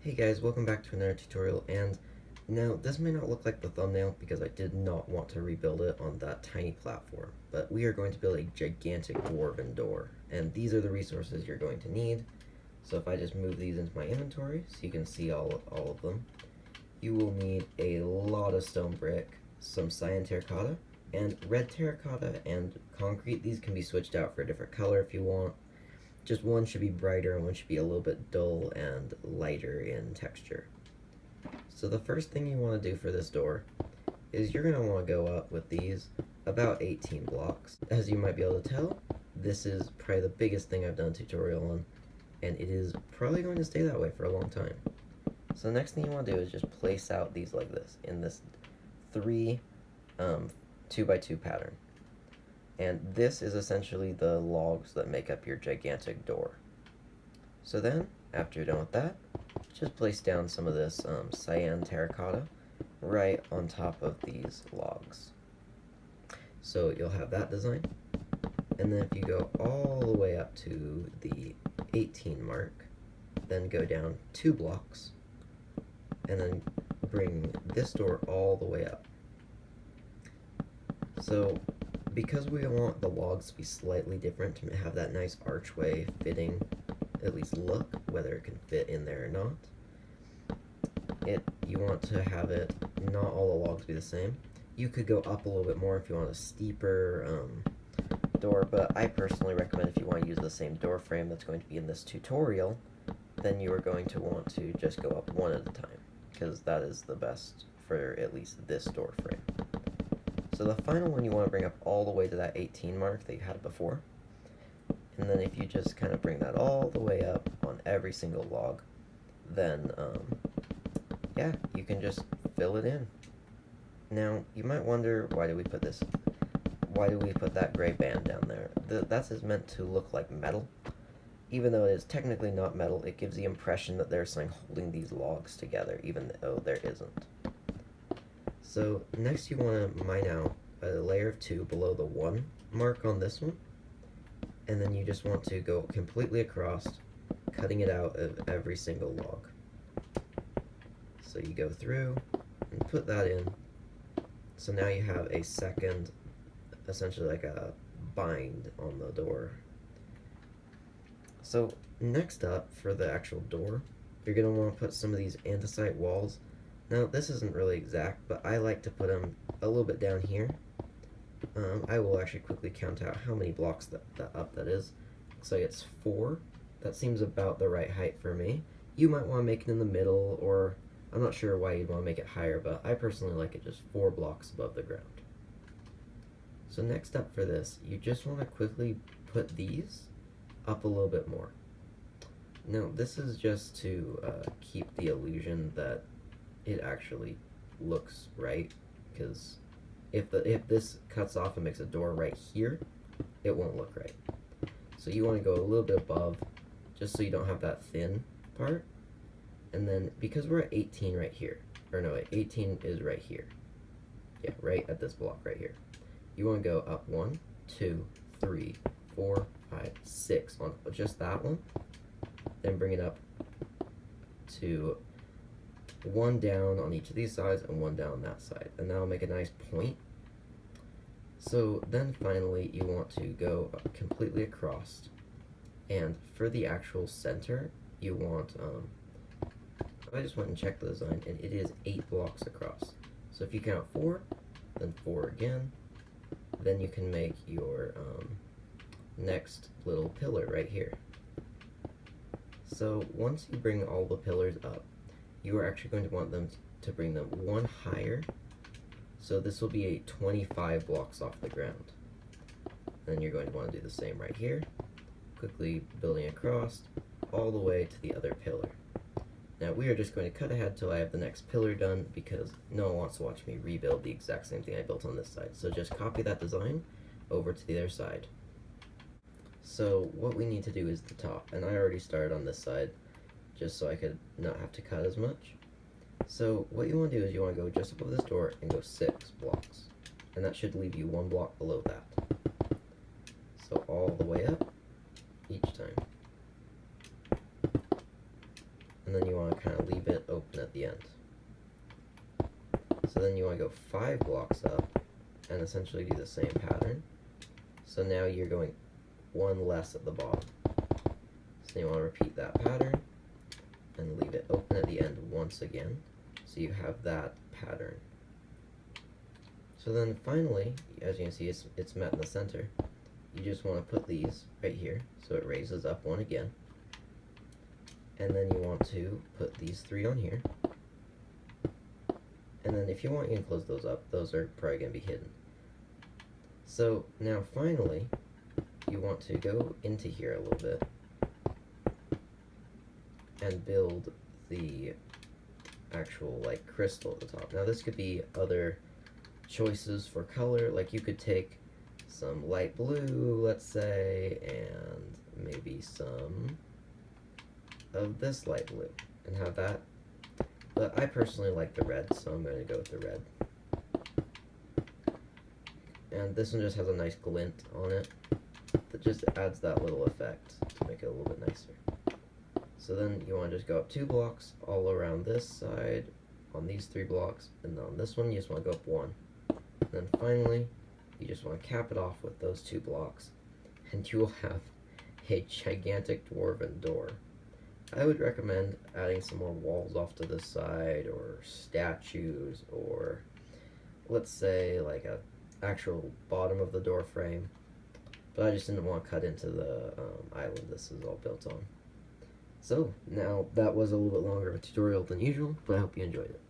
Hey guys, welcome back to another tutorial, and now this may not look like the thumbnail because I did not want to rebuild it on that tiny platform, but we are going to build a gigantic dwarven door, and these are the resources you're going to need. So if I just move these into my inventory so you can see all of them, you will need a lot of stone brick, some cyan terracotta, and red terracotta and concrete. These can be switched out for a different color if you want. Just one should be brighter and one should be a little bit dull and lighter in texture. So the first thing you want to do for this door is you're going to want to go up with these about 18 blocks. As you might be able to tell, this is probably the biggest thing I've done a tutorial on, and it is probably going to stay that way for a long time. So the next thing you want to do is just place out these like this in this 3 2x2 pattern. And this is essentially the logs that make up your gigantic door. So then, after you're done with that, just place down some of this cyan terracotta right on top of these logs. So you'll have that design. And then if you go all the way up to the 18 mark, then go down 2 blocks, and then bring this door all the way up. So because we want the logs to be slightly different, to have that nice archway fitting, at least look, whether it can fit in there or not, you want to have it, not all the logs be the same. You could go up a little bit more if you want a steeper door, but I personally recommend if you want to use the same door frame that's going to be in this tutorial, then you are going to want to just go up one at a time, because that is the best for at least this door frame. So the final one you want to bring up all the way to that 18 mark that you had before. And then if you just kind of bring that all the way up on every single log, then yeah, you can just fill it in. Now, you might wonder, why do we put that gray band down there? That's meant to look like metal. Even though it is technically not metal, it gives the impression that there's something holding these logs together, even though there isn't. So next you want to mine out a layer of 2 below the 1 mark on this one, and then you just want to go completely across, cutting it out of every single log. So you go through and put that in. So now you have a second, essentially like a bind on the door. So next up, for the actual door, you're going to want to put some of these andesite walls. Now, this isn't really exact, but I like to put them a little bit down here. I will actually quickly count out how many blocks that is. Looks like it's 4. That seems about the right height for me. You might want to make it in the middle, or I'm not sure why you'd want to make it higher, but I personally like it just 4 blocks above the ground. So next up for this, you just want to quickly put these up a little bit more. Now, this is just to keep the illusion that it actually looks right, because if this cuts off and makes a door right here, it won't look right. So you want to go a little bit above, just so you don't have that thin part. And then because we're at 18 right here, or no, 18 is right here. Yeah, right at this block right here. You want to go up 1, 2, 3, 4, 5, 6 on just that one. Then bring it up to 1 down on each of these sides and 1 down on that side, and that'll make a nice point. So then finally you want to go completely across, and for the actual center you want I just went and checked the design, and it is 8 blocks across. So if you count 4, then 4 again, then you can make your next little pillar right here. So once you bring all the pillars up, you are actually going to want them to bring them 1 higher. So this will be 25 blocks off the ground. Then you're going to want to do the same right here, quickly building across all the way to the other pillar. Now we are just going to cut ahead till I have the next pillar done, because no one wants to watch me rebuild the exact same thing I built on this side. So just copy that design over to the other side. So what we need to do is the top, and I already started on this side just so I could not have to cut as much. So what you want to do is you want to go just above this door and go 6 blocks, and that should leave you 1 block below that. So all the way up each time. And then you want to kind of leave it open at the end. So then you want to go 5 blocks up and essentially do the same pattern. So now you're going 1 less at the bottom. So you want to repeat that pattern and leave it open at the end once again, so you have that pattern. So then finally, as you can see, it's met in the center. You just want to put these right here, so it raises up 1 again. And then you want to put these 3 on here. And then if you want, you can close those up. Those are probably going to be hidden. So now finally, you want to go into here a little bit and build the actual like crystal at the top. Now this could be other choices for color, like you could take some light blue, let's say, and maybe some of this light blue and have that. But I personally like the red, so I'm going to go with the red. And this one just has a nice glint on it that just adds that little effect to make it a little bit nicer. So then you want to just go up 2 blocks all around this side on these 3 blocks, and on this one you just want to go up 1. And then finally you just want to cap it off with those 2 blocks, and you will have a gigantic dwarven door. I would recommend adding some more walls off to this side, or statues, or let's say like a actual bottom of the door frame. But I just didn't want to cut into the island this is all built on. So now that was a little bit longer of a tutorial than usual, but I hope you enjoyed it.